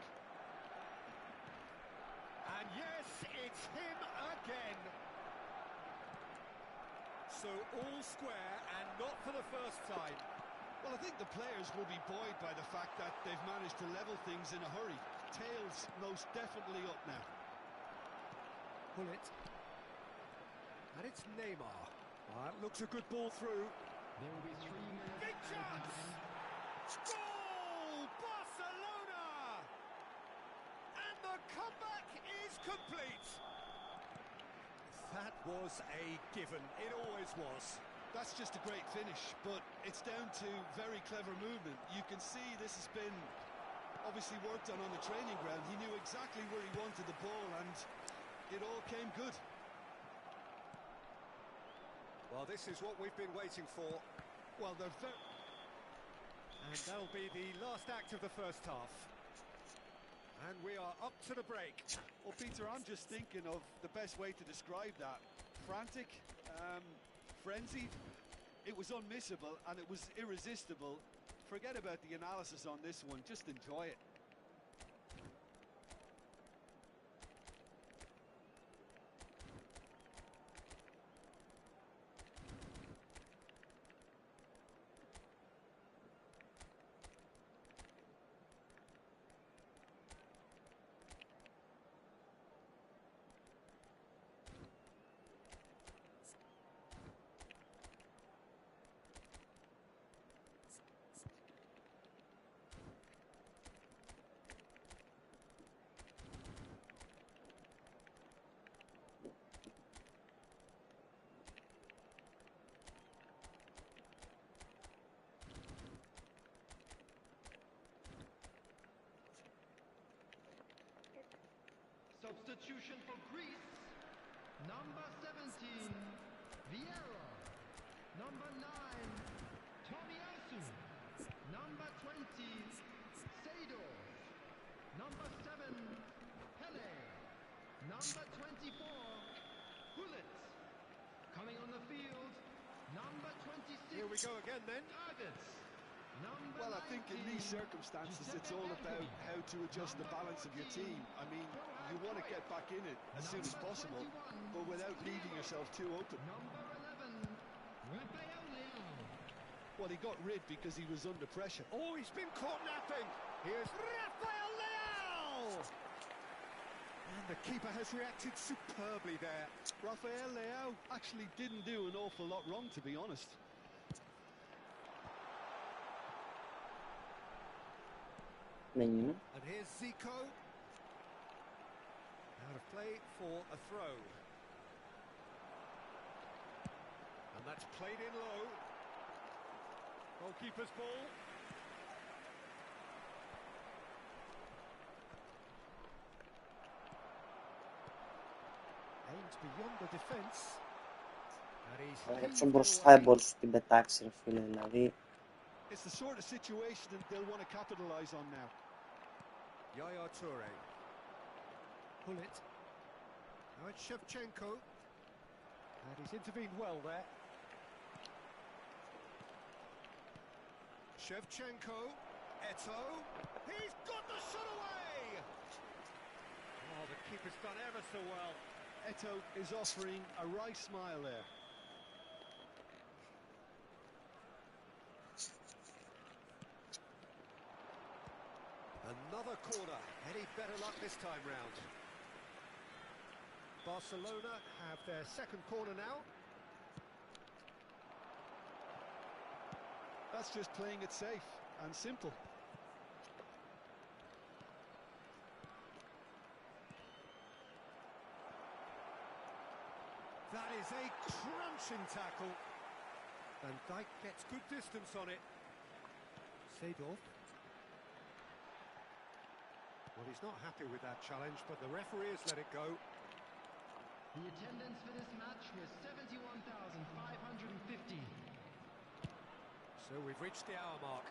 And yes, it's him again. So all square, and not for the first time. Well, I think the players will be buoyed by the fact that they've managed to level things in a hurry. Tails most definitely up now. Pull it. And it's Neymar. That looks a good ball through. There will be 3 minutes. Big chance! Goal! Barcelona! And the comeback is complete. That was a given. It always was. That's just a great finish, but it's down to very clever movement. You can see this has been obviously worked on the training ground. He knew exactly where he wanted the ball, and it all came good. Well, this is what we've been waiting for. Well, and that'll be the last act of the first half. And we are up to the break. Well, Peter, I'm just thinking of the best way to describe that. Frantic, frenzied. It was unmissable and it was irresistible. Forget about the analysis on this one. Just enjoy it. Substitution for Greece. Number 17, Vieira. Number 9, Tomiyasu. Number 20, Seydorf. Number 7, Pele. Number 24, Gullit. Coming on the field, number 26. Here we go again then. Targets. Well, I think in these circumstances, it's all about how to adjust the balance of your team. I mean, you want to get back in it as soon as possible, but without leaving yourself too open. Number 11, Rafael Leao. Well, he got rid because he was under pressure. Oh, he's been caught napping. Here's Rafael Leao. And the keeper has reacted superbly there. Rafael Leao actually didn't do an awful lot wrong, to be honest. Menino. And here's Zico. Out of play for a throw. And that's played in low. Goalkeeper's ball. Aimed beyond the defence. And he's Έτσι μπροστά εμπορούς την πετάξει ρε φίλε, δηλαδή. It's the sort of situation that they'll want to capitalise on now. Yaya Toure. Gullit. Now it's Shevchenko. And he's intervened well there. Shevchenko. Eto'o. He's got the shot away! Oh, the keeper's done ever so well. Eto'o is offering a wry smile there. Another corner. Any better luck this time round? Barcelona have their second corner now. That's just playing it safe and simple. That is a crunching tackle. Van Dijk gets good distance on it. Seedorf. Well, he's not happy with that challenge, but the referee has let it go. The attendance for this match was 71,550. So we've reached the hour mark.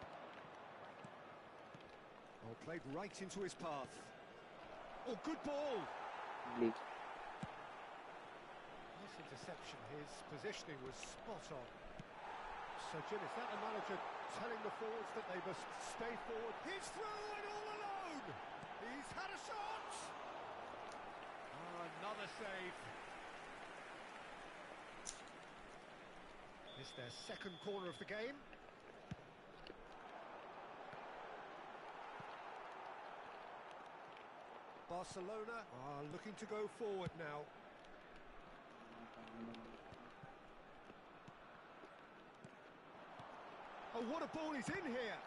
Oh, played right into his path. Oh, good ball! League. Nice interception. His positioning was spot on. So, Jim, is that the manager telling the forwards that they must stay forward? He's through and all alone! He's had a shot! Oh, another save. It's their second corner of the game. Barcelona are looking to go forward now. Oh, what a ball he's in here!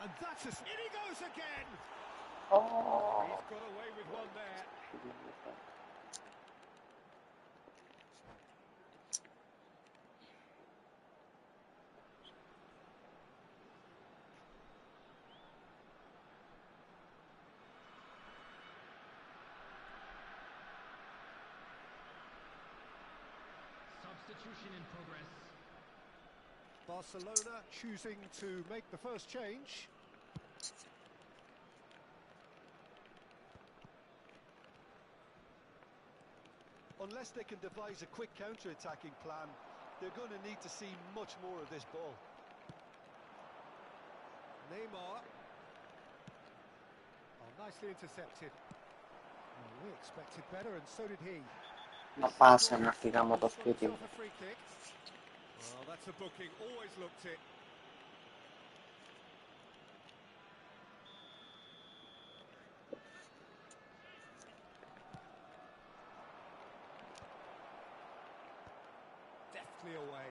And that's in he goes again! Oh. He's got away with one there. Substitution in progress. Barcelona choosing to make the first change. Unless they can devise a quick counter-attacking plan, they're going to need to see much more of this ball. Neymar. Oh, nicely intercepted. Well, we expected better, and so did he. Ma passa, non fichiamo Got tutti. himself a free kick. Well, that's a booking. Always looked it. Deftly away.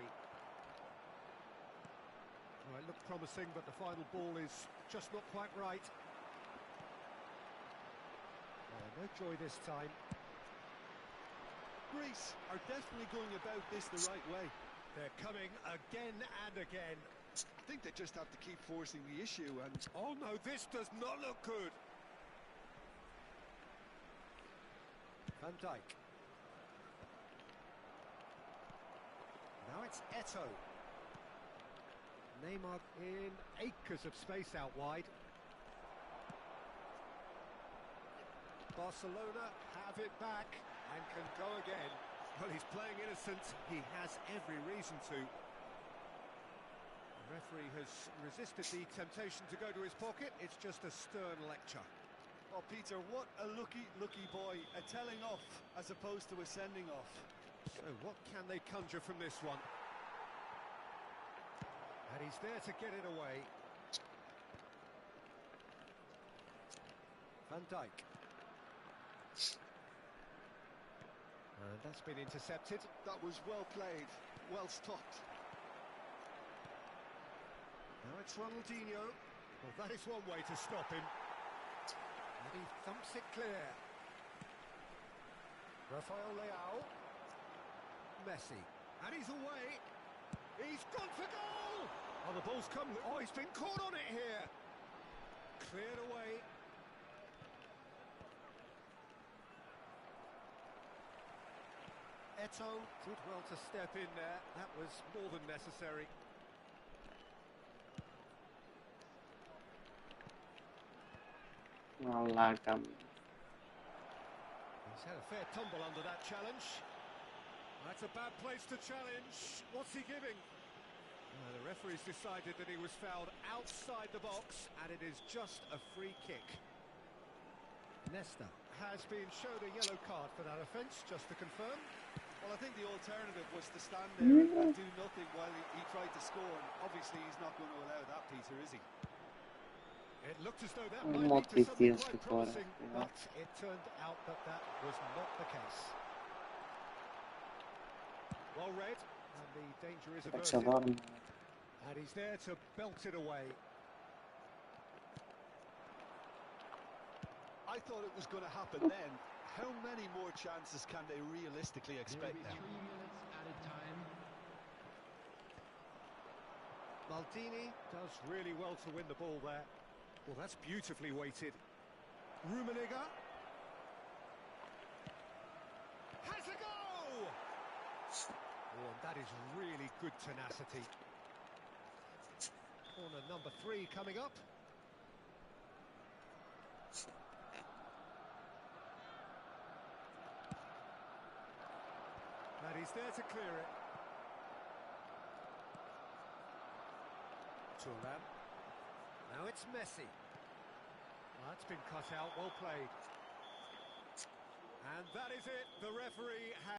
Well, it looked promising, but the final ball is just not quite right. Oh, no joy this time. Greece are definitely going about this the right way. They're coming again and again. I think they just have to keep forcing the issue and... Oh no, this does not look good. Van Dijk. Now it's Eto'o. Neymar in acres of space out wide. Barcelona have it back and can go again. Well, he's playing innocent. He has every reason to. The referee has resisted the temptation to go to his pocket. It's just a stern lecture. Oh, Peter, what a lucky boy. A telling off as opposed to a sending off. So what can they conjure from this one? And he's there to get it away. Van Dijk. And that's been intercepted. That was well played, well stopped. Now it's Ronaldinho. Well, that is one way to stop him. And he thumps it clear. Rafael Leao. Messi. And he's away. He's gone for goal! Oh, the ball's come. Oh, he's been caught on it here. Cleared away. Eto'o did well to step in there. That was more than necessary. Mallaka. He's had a fair tumble under that challenge. That's a bad place to challenge. What's he giving? The referee's decided that he was fouled outside the box, and it is just a free kick. Nesta has been shown a yellow card for that offence, just to confirm. Well, I think the alternative was to stand there and do nothing while he tried to score. And obviously, he's not going to allow that, Peter, is he? It looked as though that might lead to something quite promising, but it turned out that that was not the case. Well read, and the danger is averted. And he's there to belt it away. I thought it was going to happen then. How many more chances can they realistically expect now? 3 minutes added time. Maldini does really well to win the ball there. Well, that's beautifully weighted. Rummenigge has a go! Oh, and that is really good tenacity. Corner number 3 coming up. And he's there to clear it. Thuram. Now it's Messi. That's been cut out, well played. And that is it, the referee has...